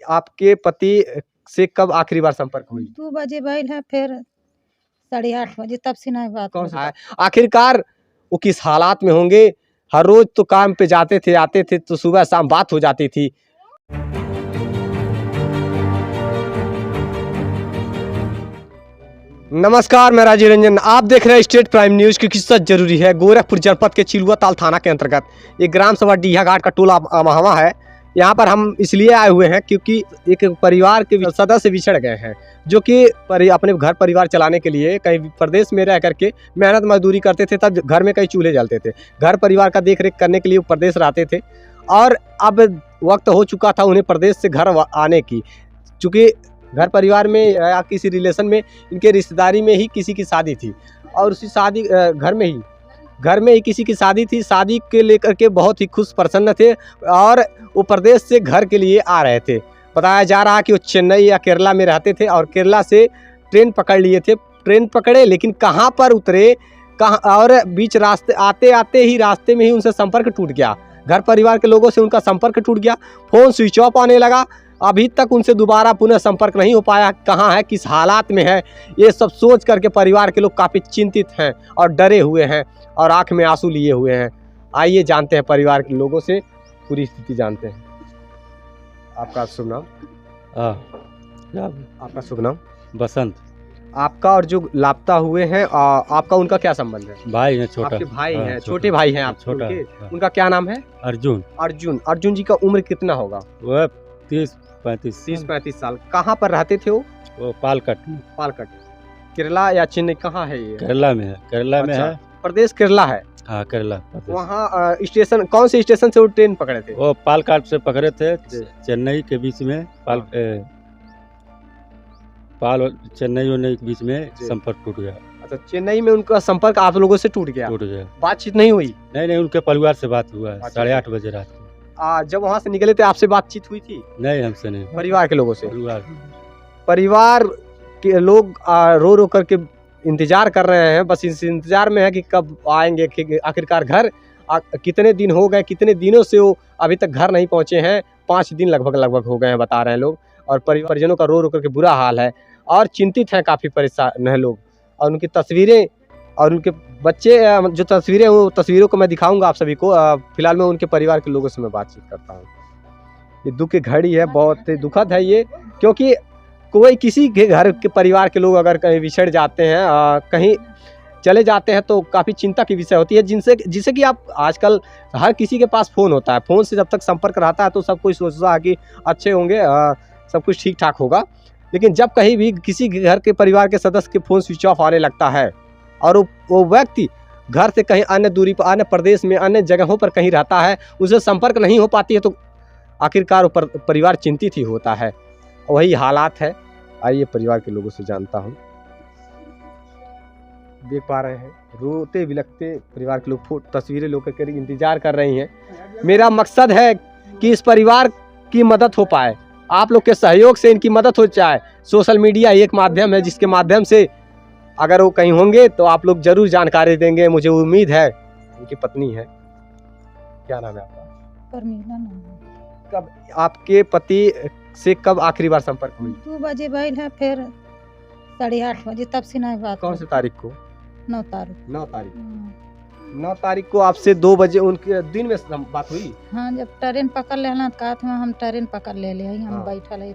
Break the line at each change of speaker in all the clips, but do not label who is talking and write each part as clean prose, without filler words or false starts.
आपके पति से कब आखिरी बार संपर्क हुई?
2 बजे भइल है, फिर 8:30 बजे, तब से नहीं बात
कौन
हुई।
सा आखिरकार वो किस हालात में होंगे? हर रोज तो काम पे जाते थे, आते थे, तो सुबह शाम बात हो जाती थी। नमस्कार, मैं राजीव रंजन, आप देख रहे हैं स्टेट प्राइम न्यूज की। किस्सा जरूरी है। गोरखपुर जनपद के चिलुआ ताल थाना के अंतर्गत एक ग्राम सभा डीहा घाट का टोला महवा है। यहाँ पर हम इसलिए आए हुए हैं क्योंकि एक परिवार के सदस्य बिछड़ गए हैं, जो कि अपने घर परिवार चलाने के लिए कहीं प्रदेश में रह करके मेहनत मजदूरी करते थे। तब घर में कई चूल्हे जलते थे, घर परिवार का देख रेख करने के लिए प्रदेश रहते थे। और अब वक्त हो चुका था उन्हें प्रदेश से घर आने की, चूँकि घर परिवार में या किसी रिलेशन में, इनके रिश्तेदारी में ही किसी की शादी थी, और उसी शादी घर में ही किसी की शादी थी। शादी के लेकर के बहुत ही खुश प्रसन्न थे और वो प्रदेश से घर के लिए आ रहे थे। बताया जा रहा कि वो चेन्नई या केरला में रहते थे और केरला से ट्रेन पकड़ लिए थे। ट्रेन पकड़े, लेकिन कहाँ पर उतरे, कहाँ, और बीच रास्ते आते आते ही रास्ते में ही उनसे संपर्क टूट गया। घर परिवार के लोगों से उनका संपर्क टूट गया, फ़ोन स्विच ऑफ आने लगा। अभी तक उनसे दोबारा पुनः संपर्क नहीं हो पाया। कहाँ है, किस हालात में है, ये सब सोच करके परिवार के लोग काफ़ी चिंतित हैं और डरे हुए हैं और आंख में आंसू लिए हुए हैं। आइए जानते हैं परिवार के लोगों से, पूरी स्थिति जानते हैं। आपका शुभ नाम? आपका शुभ नाम?
बसंत।
आपका और जो लापता हुए हैं, आपका उनका क्या संबंध है?
भाई है, छोटा।
आपके भाई
हाँ,
हैं, छोटे भाई हैं आप?
छोटा।
उनका क्या नाम है?
अर्जुन।
अर्जुन जी का उम्र कितना होगा?
वो 30-35
साल। कहाँ पर रहते थे वो?
पालकट।
केरला या चेन्नई, कहाँ है ये?
केरला में है। केरला में है।
प्रदेश केरला है।
हाँ, केरला।
वहाँ स्टेशन, कौन से स्टेशन से वो ट्रेन पकड़े थे?
वो पालकाट से पकड़े थे, चेन्नई के बीच में। चेन्नई और के बीच में संपर्क टूट गया।
अच्छा, चेन्नई में उनका संपर्क आप लोगों से टूट गया? बातचीत नहीं हुई?
नहीं, उनके परिवार से बात हुआ है। 8:30 बजे रात को।
जब वहाँ से निकले थे आपसे बातचीत हुई थी?
नहीं, हमसे नहीं।
परिवार के लोगों से?
परिवार
के लोग रो रो करके इंतजार कर रहे हैं। बस इस इंतजार में है कि कब आएंगे, कि आखिरकार घर। कितने दिन हो गए, कितने दिनों से वो अभी तक घर नहीं पहुँचे हैं। 5 दिन लगभग हो गए हैं, बता रहे हैं लोग। और परिजनों का रो रो करके बुरा हाल है और चिंतित हैं, काफ़ी परेशान हैं लोग। और उनकी तस्वीरें और उनके बच्चे, जो तस्वीरें हैं, वो तस्वीरों को मैं दिखाऊंगा आप सभी को। फिलहाल मैं उनके परिवार के लोगों से मैं बातचीत करता हूँ। ये दुख की घड़ी है, बहुत दुखद है ये, क्योंकि कोई किसी के घर के परिवार के लोग अगर कहीं बिछड़ जाते हैं, कहीं चले जाते हैं, तो काफ़ी चिंता की विषय होती है। जिससे कि आप आजकल हर किसी के पास फ़ोन होता है। फ़ोन से जब तक संपर्क रहता है तो सब कुछ सोचता है कि अच्छे होंगे, सब कुछ ठीक ठाक होगा। लेकिन जब कहीं भी किसी घर के परिवार के सदस्य के फ़ोन स्विच ऑफ आने लगता है और वो व्यक्ति घर से कहीं अन्य दूरी पर, अन्य प्रदेश में, अन्य जगहों पर कहीं रहता है, उससे संपर्क नहीं हो पाती है, तो आखिरकार परिवार चिंतित ही होता है। वही हालात है। आइए परिवार के लोगों से जानता हूँ। देख पा रहे हैं रोते बिलखते परिवार के लोग तस्वीरें लोग कर इंतजार कर रही हैं। मेरा मकसद है कि इस परिवार की मदद हो पाए, आप लोग के सहयोग से इनकी मदद हो जाए। सोशल मीडिया एक माध्यम है जिसके माध्यम से अगर वो कहीं होंगे तो आप लोग जरूर जानकारी देंगे, मुझे उम्मीद है। उनकी पत्नी है, क्या नाम है आपका?
परमीला नाम है।
कब आपके पति से कब आखिरी बार संपर्क हुई?
2 बजे भइल है, फिर 8:30 बजे, तब से नहीं बात।
कौन सी तारीख को?
9 तारीख।
9 तारीख को आपसे 2 बजे उनके दिन में बात हुई?
हाँ, जब ट्रेन पकड़ लेना कहा था, हम ट्रेन पकड़ ले हम।
हाँ।
बैठल है,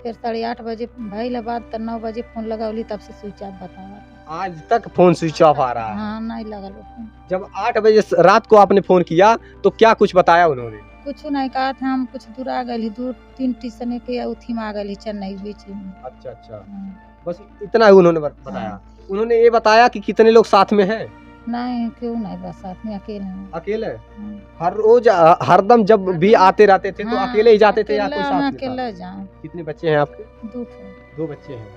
फिर 8:30 बजे भइल बाद, तो 9 बजे फोन लगौली, तब से स्विच ऑफ बतावा।
आज तक फोन स्विच ऑफ आ रहा है?
हाँ, नहीं लगल फोन।
जब 8 बजे रात को आपने फोन किया तो क्या कुछ बताया उन्होंने?
कुछ नहीं कहा था, हम कुछ दूर आ गए, 2-3 स्टेशन के उथी में आ गए, चेन्नई बीच में।
अच्छा, बस इतना ही उन्होंने बताया। उन्होंने ये बताया कि कितने लोग साथ में हैं?
नहीं, क्यों नहीं, बस साथ में अकेले।
हर रोज हरदम जब भी आते रहते थे तो अकेले ही जाते थे या कोई साथ में?
अकेले जाए।
कितने बच्चे हैं आपके?
2
बच्चे हैं।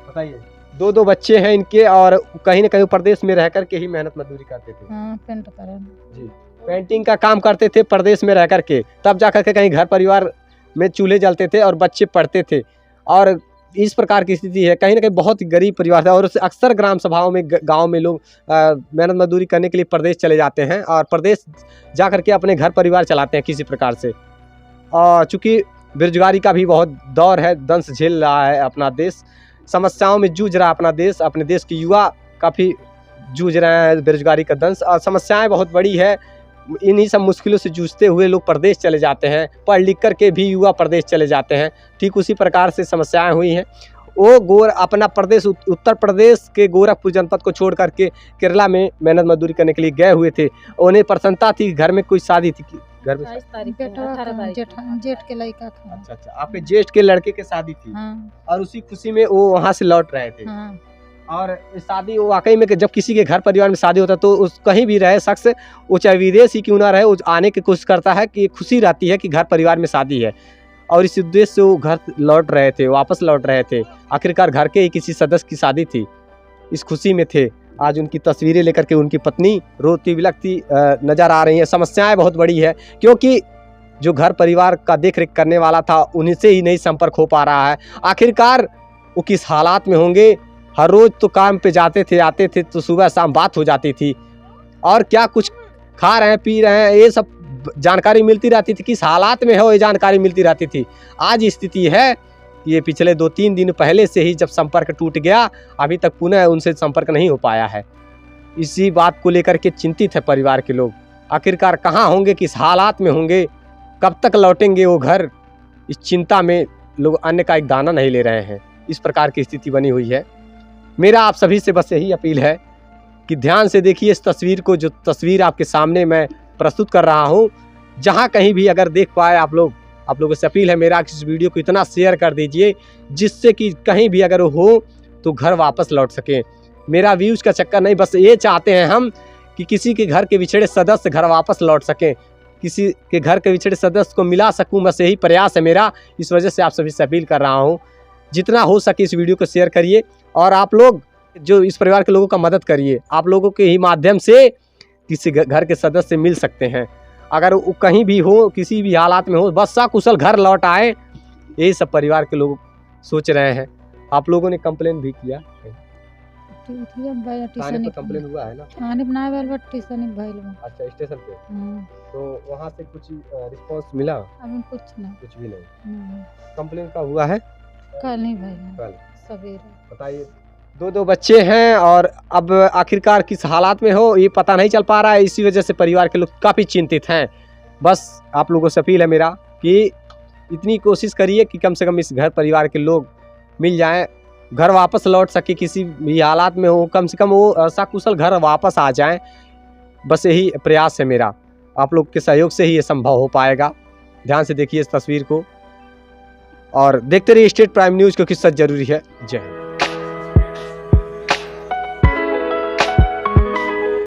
बताइए। 2 बच्चे हैं इनके, और कहीं न कहीं प्रदेश में रह कर के ही मेहनत मजदूरी करते थे।
पेंट करें
जी, पेंटिंग का काम करते थे प्रदेश में रह कर के, तब जाकर के कहीं घर परिवार में चूल्हे जलते थे और बच्चे पढ़ते थे। और इस प्रकार की स्थिति है, कहीं ना कहीं बहुत ही गरीब परिवार था। और अक्सर ग्राम सभाओं में, गांव में लोग मेहनत मजदूरी करने के लिए प्रदेश चले जाते हैं और प्रदेश जा करके अपने घर परिवार चलाते हैं किसी प्रकार से। चूँकि बेरोजगारी का भी बहुत दौर है, दंश झेल रहा है अपना देश, समस्याओं में जूझ रहा है अपना देश। अपने देश के युवा काफ़ी जूझ रहे हैं बेरोजगारी का दंश, और समस्याएं बहुत बड़ी है। इन्हीं सब मुश्किलों से जूझते हुए लोग प्रदेश चले जाते हैं, पढ़ लिख कर के भी युवा प्रदेश चले जाते हैं। ठीक उसी प्रकार से समस्याएं हुई हैं। वो अपना प्रदेश उत्तर प्रदेश के गोरखपुर जनपद को छोड़ करके केरला में मेहनत मजदूरी करने के लिए गए हुए थे। उन्हें प्रसन्नता थी, घर में कोई शादी थी, घर में
जेठ के लड़का था।
अच्छा, आपके जेठ के लड़के के शादी थी।
हाँ,
और उसी खुशी में वो वहाँ से लौट रहे थे।
हाँ,
और शादी वाकई में जब किसी के घर परिवार में शादी होता है तो उस कहीं भी रहे शख्स, वो चाहे विदेश ही क्यों ना रहे, वो आने की कोशिश करता है कि खुशी रहती है कि घर परिवार में शादी है। और इस उद्देश्य से वो घर लौट रहे थे, वापस लौट रहे थे। आखिरकार घर के ही किसी सदस्य की शादी थी, इस खुशी में थे। आज उनकी तस्वीरें लेकर के उनकी पत्नी रोती बिलखती नजर आ रही है। समस्याएं बहुत बड़ी है, क्योंकि जो घर परिवार का देख रेख करने वाला था उन्हीं से ही नहीं संपर्क हो पा रहा है। आखिरकार वो किस हालात में होंगे। हर रोज़ तो काम पे जाते थे, आते थे, तो सुबह शाम बात हो जाती थी, और क्या कुछ खा रहे हैं, पी रहे हैं, ये सब जानकारी मिलती रहती थी। किस हालात में है ये जानकारी मिलती रहती थी। आज स्थिति है, ये पिछले 2-3 दिन पहले से ही जब संपर्क टूट गया, अभी तक पुनः उनसे संपर्क नहीं हो पाया है। इसी बात को लेकर के चिंतित है परिवार के लोग। आखिरकार कहाँ होंगे, किस हालात में होंगे, कब तक लौटेंगे वो घर, इस चिंता में लोग अन्न का एक दाना नहीं ले रहे हैं। इस प्रकार की स्थिति बनी हुई है। मेरा आप सभी से बस यही अपील है कि ध्यान से देखिए इस तस्वीर को, जो तस्वीर आपके सामने मैं प्रस्तुत कर रहा हूँ। जहाँ कहीं भी अगर देख पाए आप लोगों से अपील है मेरा कि इस वीडियो को इतना शेयर कर दीजिए जिससे कि कहीं भी अगर हो तो घर वापस लौट सकें। मेरा व्यूज़ का चक्कर नहीं, बस ये चाहते हैं हम कि किसी के घर के बिछड़े सदस्य घर वापस लौट सकें, किसी के घर के बिछड़े सदस्य को मिला सकूं, बस यही प्रयास है मेरा। इस वजह से आप सभी से अपील कर रहा हूँ, जितना हो सके इस वीडियो को शेयर करिए, और आप लोग जो इस परिवार के लोगों का मदद करिए। आप लोगों के ही माध्यम से किसी घर के सदस्य मिल सकते हैं। अगर वो कहीं भी हो, किसी भी हालात में हो, बस सकुशल घर लौट आए, यही सब परिवार के लोग सोच रहे हैं। आप लोगों ने कंप्लेन भी किया, थाने पे कंप्लेन हुआ है ना? अच्छा, स्टेशन पे। तो वहाँ से कुछ रिस्पांस मिला? कुछ भी नहीं। कंप्लेन का हुआ है
कल नहीं भाई,
कल
सवेरे।
बताइए, 2 बच्चे हैं, और अब आखिरकार किस हालात में हो ये पता नहीं चल पा रहा है। इसी वजह से परिवार के लोग काफ़ी चिंतित हैं। बस आप लोगों से अपील है मेरा कि इतनी कोशिश करिए कि कम से कम इस घर परिवार के लोग मिल जाएं, घर वापस लौट सके। किसी भी हालात में हो, कम से कम वो सकुशल घर वापस आ जाएं। बस यही प्रयास है मेरा। आप लोग के सहयोग से ही ये संभव हो पाएगा। ध्यान से देखिए इस तस्वीर को और देखते रहिए स्टेट प्राइम न्यूज़, क्योंकि सच जरूरी है। जय हिंद।